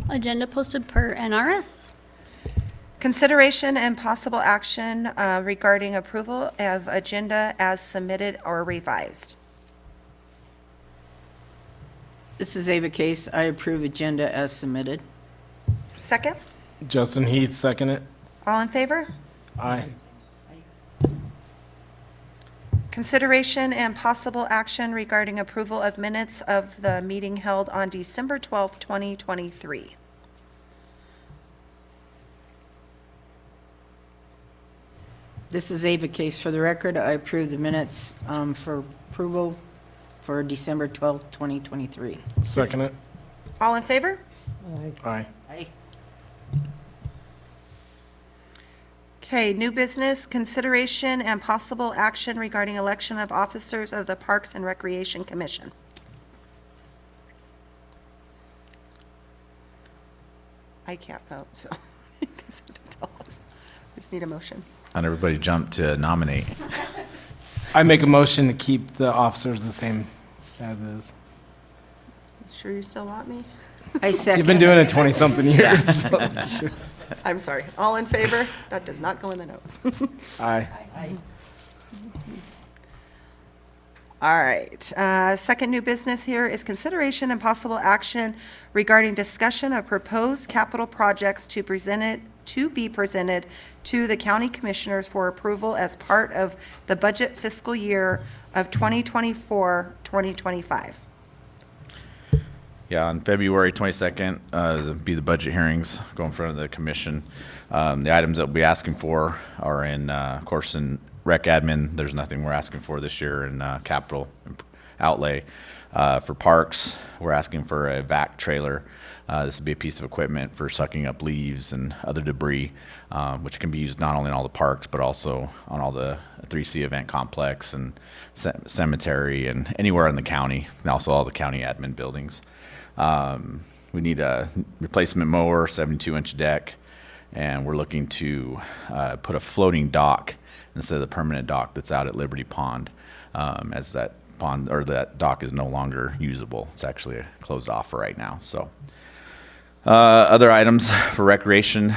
Agenda posted per NRS. Consideration and possible action regarding approval of agenda as submitted or revised. This is Ava Case. I approve agenda as submitted. Second, Justin Heath, second it. all in favor? Aye. Consideration and possible action regarding approval of minutes of the meeting held on December 12th, 2023. This is Ava Case. For the record, I approve the minutes for approval for December 12th, 2023. Second it. All in favor? Aye. Aye. Okay, new business, consideration and possible action regarding election of officers of the Parks and Recreation Commission. I can't vote, so you guys have to tell us. Just need a motion. Not everybody jumped to nominate. I make a motion to keep the officers the same as is. Sure you still want me? I second. You've been doing it 20-something years. so sure. I'm sorry. All in favor? That does not go in the notes. Aye. Aye. All right. Second new business here is consideration and possible action regarding discussion of proposed capital projects to be presented to the county commissioners for approval as part of the budget fiscal year of 2024-2025. Yeah, on February 22nd, there'll be the budget hearings go in front of the commission. The items that we'll be asking for are in, of course, in rec admin. There's nothing we're asking for this year in capital outlay. For parks, we're asking for a vac trailer. This would be a piece of equipment for sucking up leaves and other debris, which can be used not only in all the parks, but also on all the 3C event complex and cemetery and anywhere in the county, and also all the county admin buildings. We need a replacement mower, 72-inch deck, and we're looking to put a floating dock instead of the permanent dock that's out at Liberty Pond, as that pond or that dock is no longer usable. It's actually closed off for right now. So other items for recreation,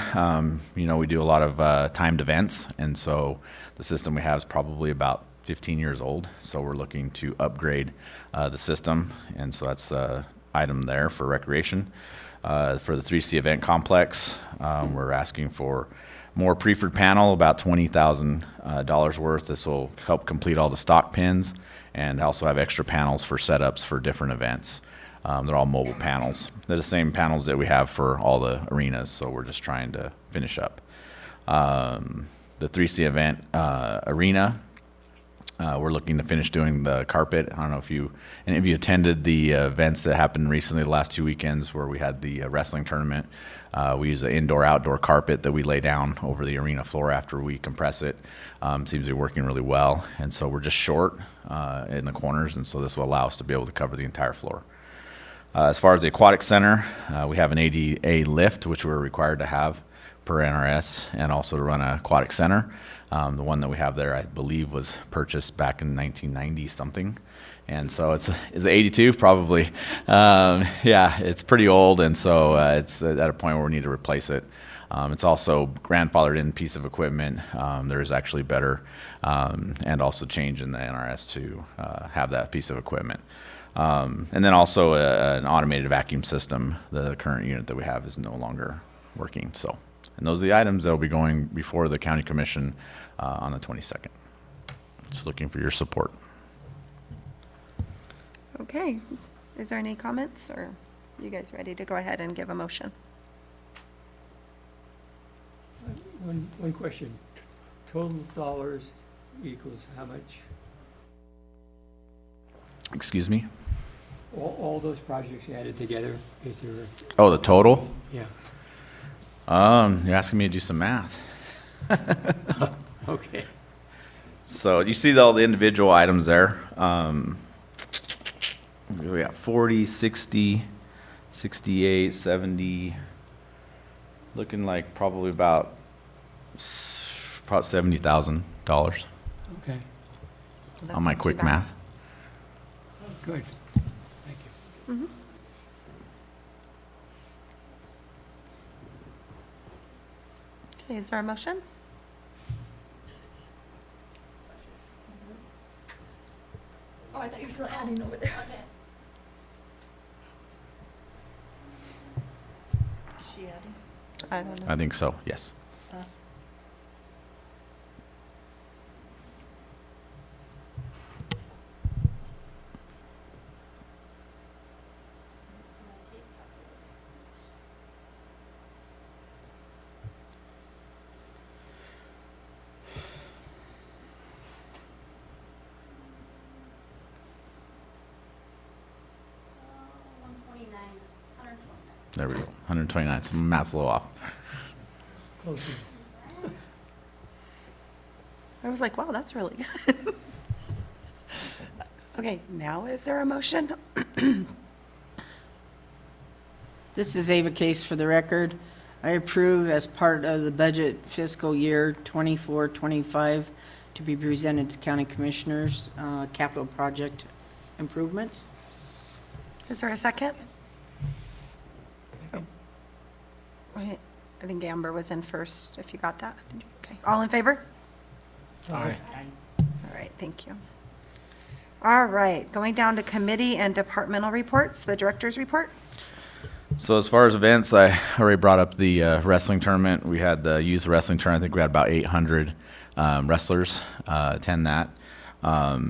we do a lot of timed events, and so the system we have is probably about 15 years old. So we're looking to upgrade the system, and so that's item there for recreation. For the 3C event complex, we're asking for more preferred panel, about $20,000 worth. This will help complete all the stock pins and also have extra panels for setups for different events. They're all mobile panels. They're the same panels that we have for all the arenas, so we're just trying to finish up. The 3C event arena, we're looking to finish doing the carpet. I don't know if any of you attended the events that happened recently, the last 2 weekends where we had the wrestling tournament. We use an indoor-outdoor carpet that we lay down over the arena floor after we compress it. Seems to be working really well, and so we're just short in the corners, and so this will allow us to be able to cover the entire floor. As far as the aquatic center, we have an ADA lift, which we're required to have per NRS, and also to run an aquatic center. The one that we have there, I believe, was purchased back in 1990 something, and so is it 82? Probably. Yeah, it's pretty old, and so it's at a point where we need to replace it. It's also grandfathered in piece of equipment. There is actually better and also change in the NRS to have that piece of equipment. And then also an automated vacuum system. The current unit that we have is no longer working. So, and those are the items that will be going before the county commission on the 22nd. Just looking for your support. Okay. Is there any comments, or are you guys ready to go ahead and give a motion? One question. Total dollars equals how much? Excuse me? All those projects added together, is there? Oh, the total? Yeah. You're asking me to do some math. Okay. So you see all the individual items there. We got 40, 60, 68, 70, looking like probably about $70,000 Okay, That's on my not too quick bad. math. good. Thank you. Okay, is there a motion? Oh, I thought you were still adding over there. I don't know. I think so, yes. There we go, 129, so math's a little off. Close. I was like, wow, that's really good. Okay, now is there a motion? This is Ava Case for the record. I approve as part of the budget fiscal year 24-25 to be presented to county commissioners, capital project improvements. Is there a second? Wait, I think Amber was in first, if you got that. Okay, all in favor? Aye. All right, thank you. All right, going down to committee and departmental reports, the director's report. So as far as events, I already brought up the wrestling tournament. We had the youth wrestling tournament. I think we had about 800 wrestlers attend that. I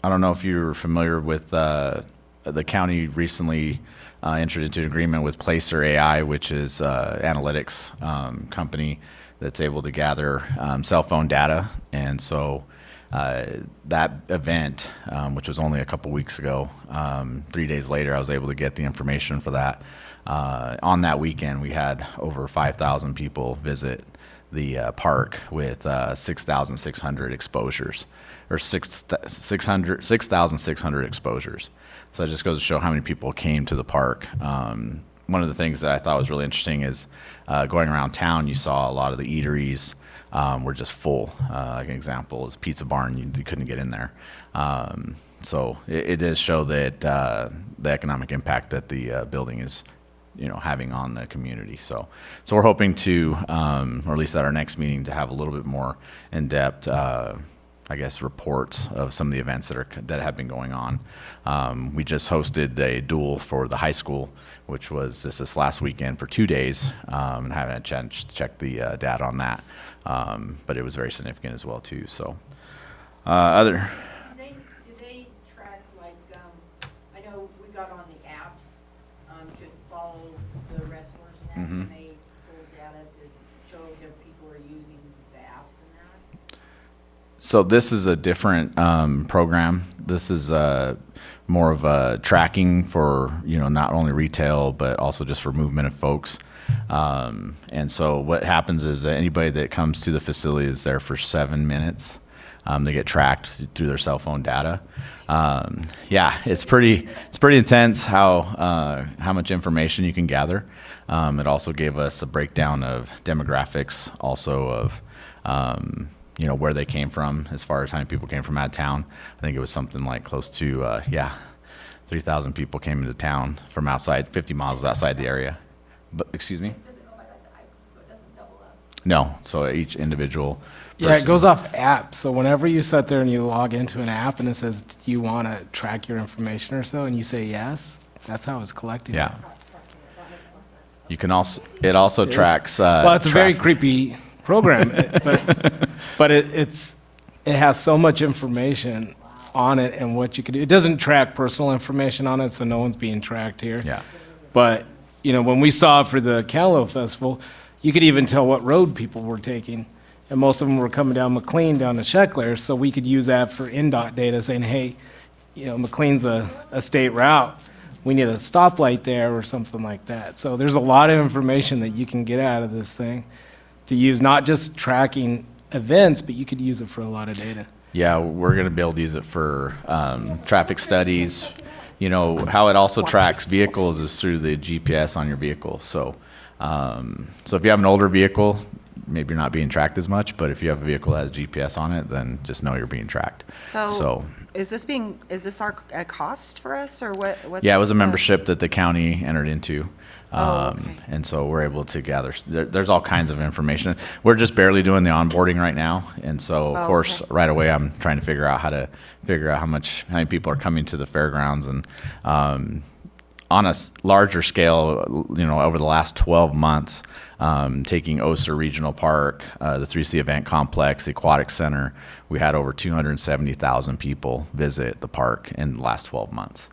don't know if you're familiar with the county recently entered into an agreement with Placer AI, which is analytics company that's able to gather cell phone data. And so that event, which was only a couple weeks ago, 3 days later, I was able to get the information for that. On that weekend, we had over 5,000 people visit the park with 6,600 exposures, or 6,600 exposures. So it just goes to show how many people came to the park. One of the things that I thought was really interesting is going around town, you saw a lot of the eateries were just full. Like an example is Pizza Barn, you couldn't get in there. So it does show that the economic impact that the building is, having on the community. So we're hoping to, or at least at our next meeting, to have a little bit more in-depth, reports of some of the events that have been going on. We just hosted a duel for the high school, which was this last weekend for 2 days, and haven't had a chance to check the data on that. But it was very significant as well too. So Do they track, like, I know we got on the apps to follow the wrestlers and that, and they pull data to show that people are using the apps and that? So this is a different program. This is more of a tracking for, not only retail, but also just for movement of folks. And so what happens is that anybody that comes to the facility is there for 7 minutes. They get tracked through their cell phone data. It's pretty intense how much information you can gather. It also gave us a breakdown of demographics, also of where they came from, as far as how many people came from out of town. I think it was something like close to 3,000 people came into town from outside, 50 miles outside the area. But excuse me? Does it go by like the item, so it doesn't double up? No. So each individual. Yeah, it person- goes off app. So whenever you sit there and you log into an app and it says, do you want to track your information or so, and you say yes, that's how it's collecting. Yeah. You can also. It also tracks. Well, it's a very traffic. creepy program, but it has so much information on it and what you could do. It doesn't track personal information on it, so no one's being tracked here. Yeah. But, when we saw it for the Cantaloupe Festival, you could even tell what road people were taking. And most of them were coming down McLean down to Sheckler, so we could use that for NDOT data saying, hey, McLean's a state route. We need a stoplight there or something like that. So there's a lot of information that you can get out of this thing to use, not just tracking events, but you could use it for a lot of data. Yeah, we're going to be able to use it for traffic studies. How it also tracks vehicles is through the GPS on your vehicle. So if you have an older vehicle, maybe you're not being tracked as much, but if you have a vehicle that has GPS on it, then just know you're being tracked. So is this a cost for us or what's? Yeah, it was a the- membership that the county entered into. Oh, okay. And so we're able to gather, there's all kinds of information. We're just barely doing the onboarding right now. And so, Oh, of course, okay. right away, I'm trying to figure out how many people are coming to the fairgrounds. And on a larger scale, over the last 12 months, taking Oster Regional Park, the 3C Event Complex, the Aquatic Center, we had over 270,000 people visit the park in the last 12 months.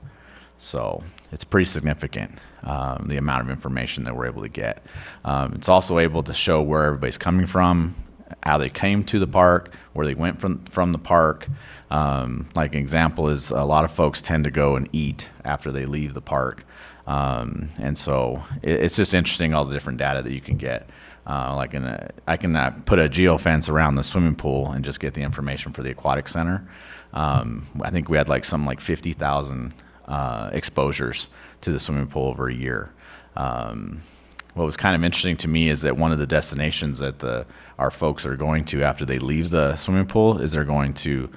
So it's pretty significant, the amount of information that we're able to get. It's also able to show where everybody's coming from, how they came to the park, where they went from the park. Like an example is a lot of folks tend to go and eat after they leave the park. And so it's just interesting, all the different data that you can get. I can put a geofence around the swimming pool and just get the information for the aquatic center. I think we had like 50,000 exposures to the swimming pool over a year. What was kind of interesting to me is that one of the destinations that our folks are going to after they leave the swimming pool is they're going to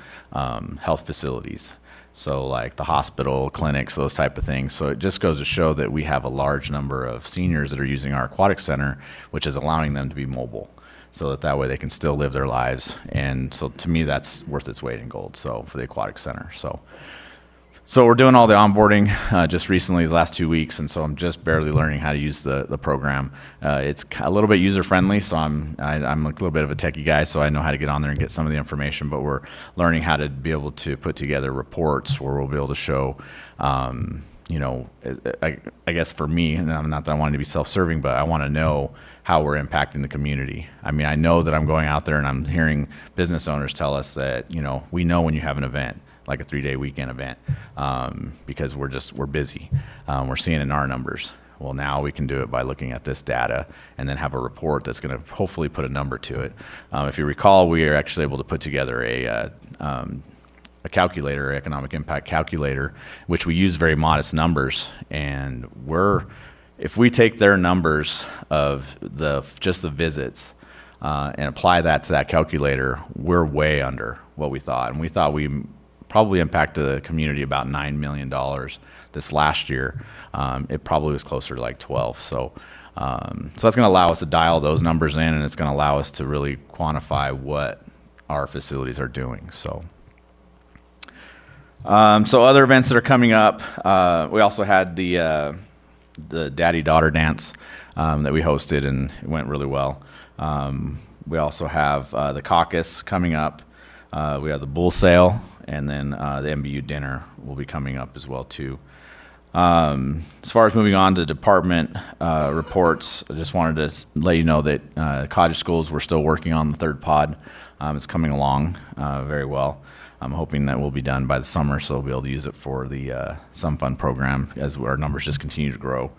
health facilities. So like the hospital, clinics, those type of things. So it just goes to show that we have a large number of seniors that are using our aquatic center, which is allowing them to be mobile, so that way they can still live their lives. And so to me, that's worth its weight in gold. So for the aquatic center. So we're doing all the onboarding just recently, these last 2 weeks, and so I'm just barely learning how to use the program. It's a little bit user friendly, so I'm a little bit of a techie guy, so I know how to get on there and get some of the information. But we're learning how to be able to put together reports where we'll be able to show, I guess for me, and not that I wanted to be self-serving, but I want to know how we're impacting the community. I mean, I know that I'm going out there and I'm hearing business owners tell us that we know when you have an event, like a 3-day weekend event, because we're busy. We're seeing it in our numbers. Well, now we can do it by looking at this data and then have a report that's going to hopefully put a number to it. If you recall, we are actually able to put together a calculator, economic impact calculator, which we use very modest numbers. And if we take their numbers of just the visits and apply that to that calculator, we're way under what we thought. And we thought we probably impacted the community about $9 million this last year. It probably was closer to like 12. So that's going to allow us to dial those numbers in, and it's going to allow us to really quantify what our facilities are doing. So other events that are coming up, we also had the daddy-daughter dance that we hosted, and it went really well. We also have the caucus coming up. We have the bull sale, and then the MBU dinner will be coming up as well too. As far as moving on to department reports, I just wanted to let you know that Cottage Schools, we're still working on the third pod. It's coming along very well. I'm hoping that will be done by the summer, so we'll be able to use it for the Some Fun program as our numbers just continue to grow.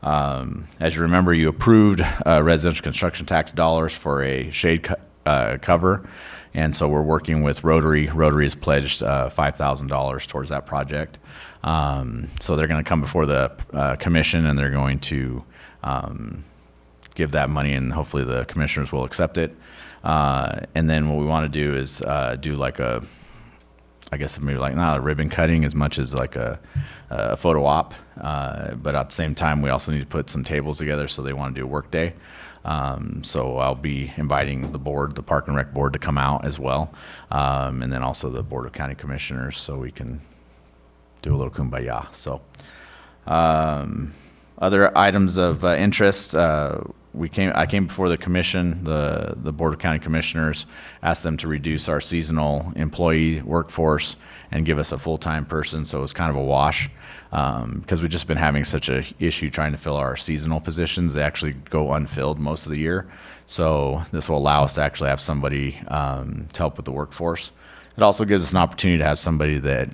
As you remember, you approved residential construction tax dollars for a shade cover, and so we're working with Rotary. Rotary has pledged $5,000 towards that project. So they're going to come before the commission, and they're going to give that money, and hopefully the commissioners will accept it. And then what we want to do is do like maybe not a ribbon cutting as much as like a photo op. But at the same time, we also need to put some tables together, so they want to do a work day. So I'll be inviting the board, the Park and Rec board, to come out as well. And then also the Board of County Commissioners, so we can do a little kumbaya. So other items of interest, I came before the commission, the Board of County Commissioners, asked them to reduce our seasonal employee workforce and give us a full-time person, so it was kind of a wash, because we've just been having such a issue trying to fill our seasonal positions. They actually go unfilled most of the year, so this will allow us to actually have somebody to help with the workforce. It also gives us an opportunity to have somebody that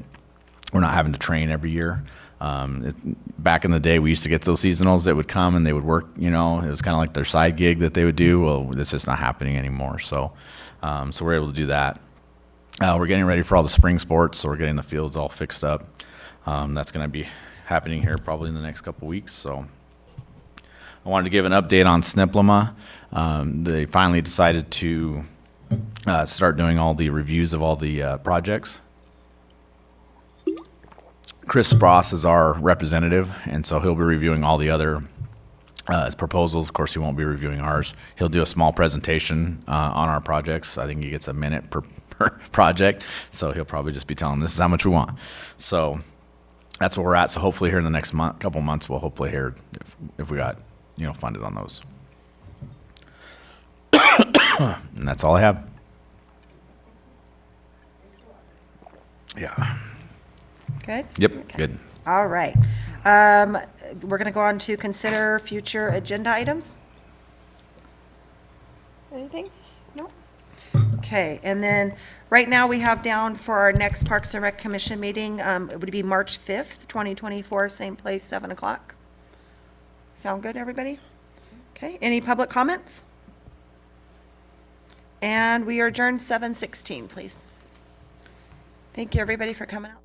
we're not having to train every year. Back in the day, we used to get those seasonals that would come and they would work, it was kind of like their side gig that they would do. Well, that's just not happening anymore. So we're able to do that. We're getting ready for all the spring sports, so we're getting the fields all fixed up. That's going to be happening here probably in the next couple weeks. So I wanted to give an update on Sniplama. They finally decided to start doing all the reviews of all the projects. Chris Spross is our representative, and so he'll be reviewing all the other proposals. Of course, he won't be reviewing ours. He'll do a small presentation on our projects. I think he gets a minute per project, so he'll probably just be telling this is how much we want. So that's where we're at. So hopefully here in the next couple months, we'll hopefully hear if we got funded on those. And that's all I have. Yeah. Good? Yep. Good. All right. We're going to go on to consider future agenda items. Anything? No? Okay, and then, right now, we have down for our next Parks and Rec Commission meeting, it would be March 5th, 2024, same place, 7 o'clock. Sound good, everybody? Okay, any public comments? And we are adjourned 7:16, please. Thank you, everybody, for coming out.